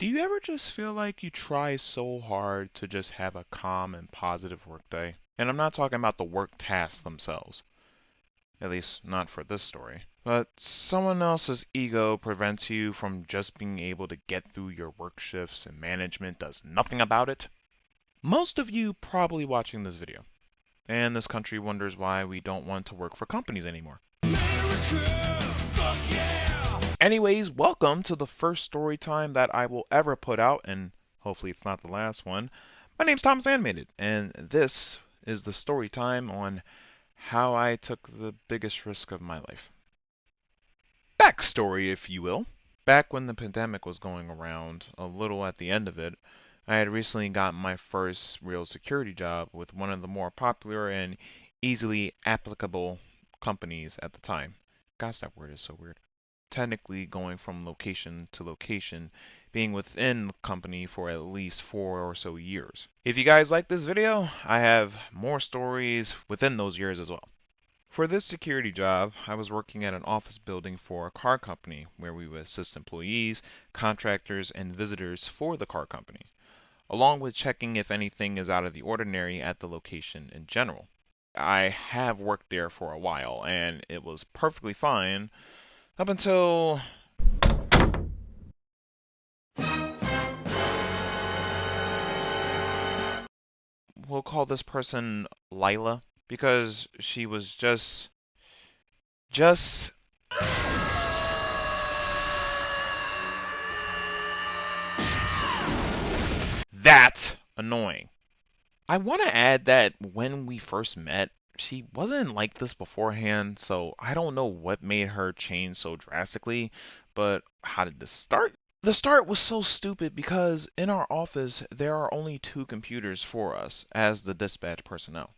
Do you ever just feel like you try so hard to just have a calm and positive workday? And I'm not talking about the work tasks themselves, at least not for this story. But someone else's ego prevents you from just being able to get through your work shifts and management does nothing about it? Most of you probably watching this video, and this country wonders why we don't want to work for companies anymore. Anyways, welcome to the first story time that I will ever put out, and hopefully it's not the last one. My name's Thomas Animated, and this is the story time on how I took the biggest risk of my life. Backstory, if you will. Back when the pandemic was going around, a little at the end of it, I had recently gotten my first real security job with one of the more popular and easily applicable companies at the time. Gosh, that word is so weird. Technically going from location to location, being within the company for at least 4 or so years. If you guys like this video, I have more stories within those years as well. For this security job, I was working at an office building for a car company where we would assist employees, contractors, and visitors for the car company, along with checking if anything is out of the ordinary at the location in general. I have worked there for a while, and it was perfectly fine up until we'll call this person Lila because she was just that annoying. I want to add that when we first met, she wasn't like this beforehand, so I don't know what made her change so drastically, but how did this start? The start was so stupid because in our office there are only two computers for us as the dispatch personnel.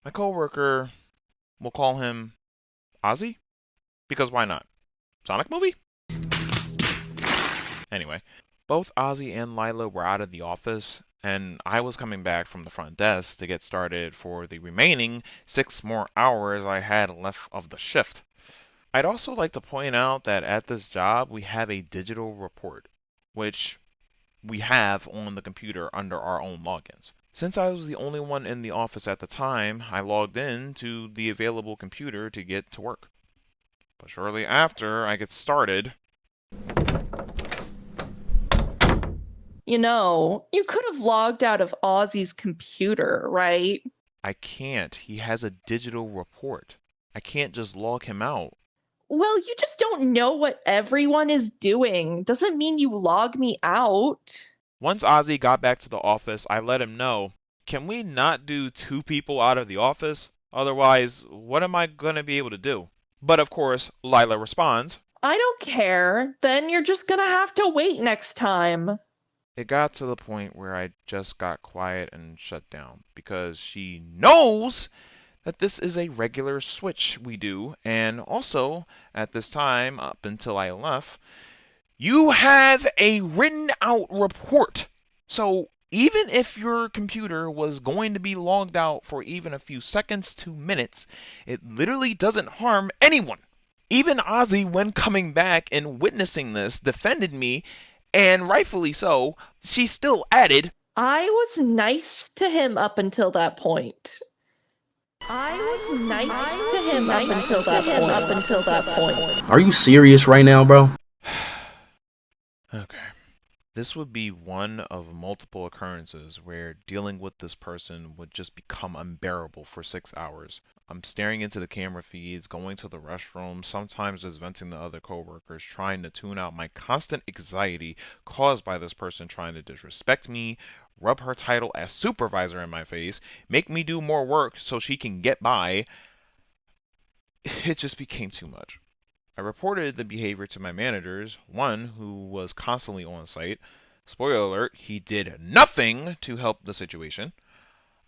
My coworker, we'll call him Ozzy, because why not? Sonic movie? Anyway, both Ozzy and Lila were out of the office, and I was coming back from the front desk to get started for the remaining 6 more hours I had left of the shift. I'd also like to point out that at this job we have a digital report, which we have on the computer under our own logins. Since I was the only one in the office at the time, I logged in to the available computer to get to work. But shortly after I get started, You could have logged out of Ozzy's computer, right? I can't. He has a digital report. I can't just log him out. Well, you just don't know what everyone is doing. Doesn't mean you log me out. Once Ozzy got back to the office, I let him know, can we not do two people out of the office? Otherwise, what am I going to be able to do? But of course, Lila responds, I don't care. Then you're just gonna have to wait next time. it got to the point where I just got quiet and shut down because she knows that this is a regular switch we do, and also, at this time, up until I left, you have a written out report. So even if your computer was going to be logged out for even a few seconds to minutes, it literally doesn't harm anyone. Even Ozzy, when coming back and witnessing this, defended me, and rightfully so. She still added, I was nice to him up until that point. I was nice to him up until that point. Are you serious right now, bro? okay. This would be one of multiple occurrences where dealing with this person would just become unbearable for 6 hours. I'm staring into the camera feeds, going to the restroom, sometimes just venting to other coworkers, trying to tune out my constant anxiety caused by this person trying to disrespect me, rub her title as supervisor in my face, make me do more work so she can get by. It just became too much. I reported the behavior to my managers, one who was constantly on site. Spoiler alert, he did nothing to help the situation.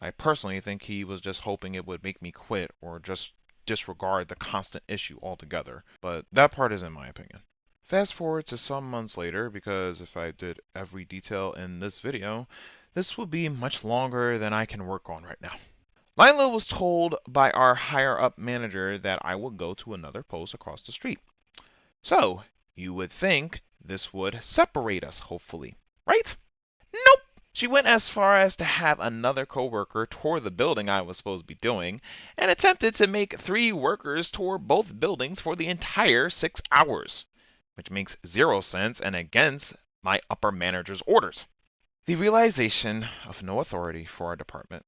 I personally think he was just hoping it would make me quit or just disregard the constant issue altogether, but that part is in my opinion. Fast forward to some months later, because if I did every detail in this video, this would be much longer than I can work on right now. Lila was told by our higher up manager that I would go to another post across the street. So, you would think this would separate us, hopefully. right? Nope. She went as far as to have another coworker tour the building I was supposed to be doing, and attempted to make 3 workers tour both buildings for the entire 6 hours, which makes zero sense and against my upper manager's orders. The realization of no authority for our department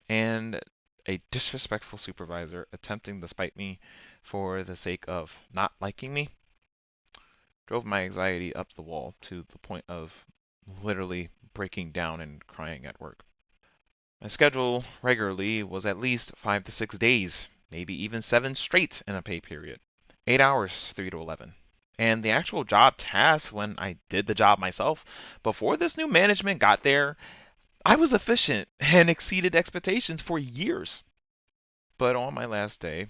and a disrespectful supervisor attempting to spite me for the sake of not liking me drove my anxiety up the wall to the point of literally breaking down and crying at work. My schedule regularly was at least 5 to 6 days, maybe even 7 straight in a pay period. 8 hours, 3 to 11. And the actual job tasks, when I did the job myself, before this new management got there, I was efficient and exceeded expectations for years. But on my last day,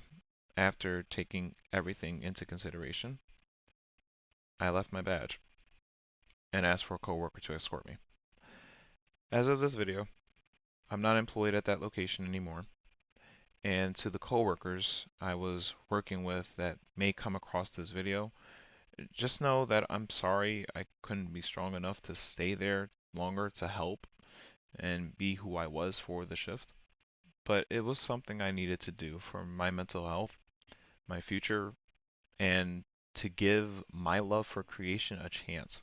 after taking everything into consideration, I left my badge and asked for a coworker to escort me. As of this video, I'm not employed at that location anymore. And to the coworkers I was working with that may come across this video, just know that I'm sorry I couldn't be strong enough to stay there longer to help and be who I was for the shift. But it was something I needed to do for my mental health, my future, and to give my love for creation a chance.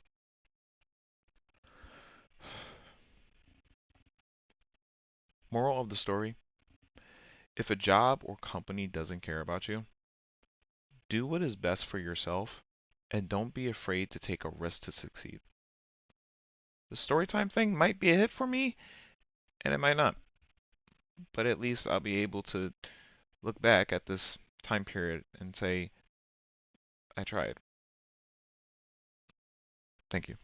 Moral of the story: if a job or company doesn't care about you, do what is best for yourself and don't be afraid to take a risk to succeed. The Storytime thing might be a hit for me, and it might not. But at least I'll be able to look back at this time period and say, I tried. Thank you.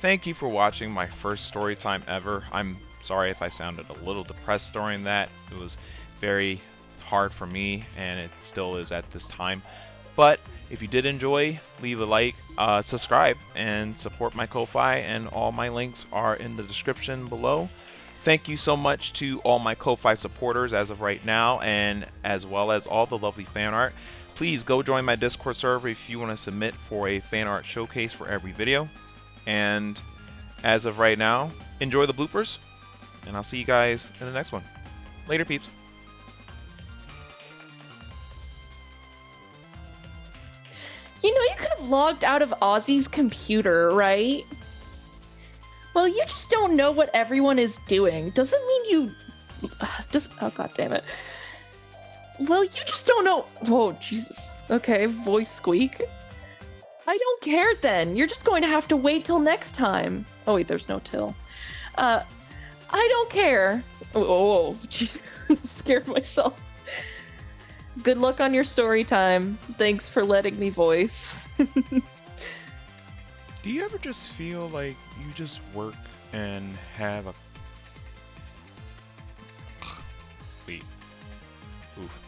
Thank you for watching my first Storytime ever. I'm sorry if I sounded a little depressed during that. It was very hard for me, and it still is at this time. But if you did enjoy, leave a like, subscribe, and support my Ko-Fi, and all my links are in the description below. Thank you so much to all my Ko-Fi supporters as of right now, and as well as all the lovely fan art. Please go join my Discord server if you want to submit for a fan art showcase for every video. And as of right now, enjoy the bloopers, and I'll see you guys in the next one. Later, peeps. You know, you could have logged out of Ozzy's computer, right? Well, you just don't know what everyone is doing. Doesn't mean you... oh, god damn it. Well, you just don't know... Whoa, Jesus. Okay, voice squeak. I don't care then. You're just going to have to wait till next time. Oh wait, there's no till. I don't care. Oh, scared myself. Good luck on your story time. Thanks for letting me voice. Do you ever just feel like you just work and have a... Wait. Oof.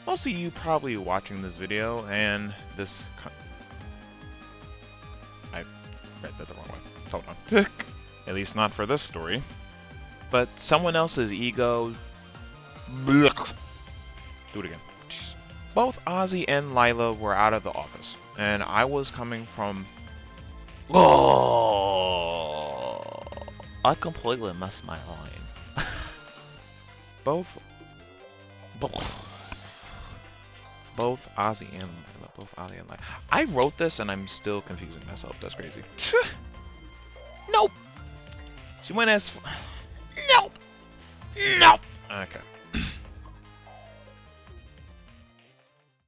Most of you probably watching this video and this... I read that the wrong way. Hold on. At least not for this story. But someone else's ego... Blech. Do it again. Jeez. Both Ozzy and Lila were out of the office, and I was coming from... Oh, I completely missed my line. both Ozzy and Lila. I wrote this and I'm still confusing myself. That's crazy. Nope. She went as... Nope. Nope.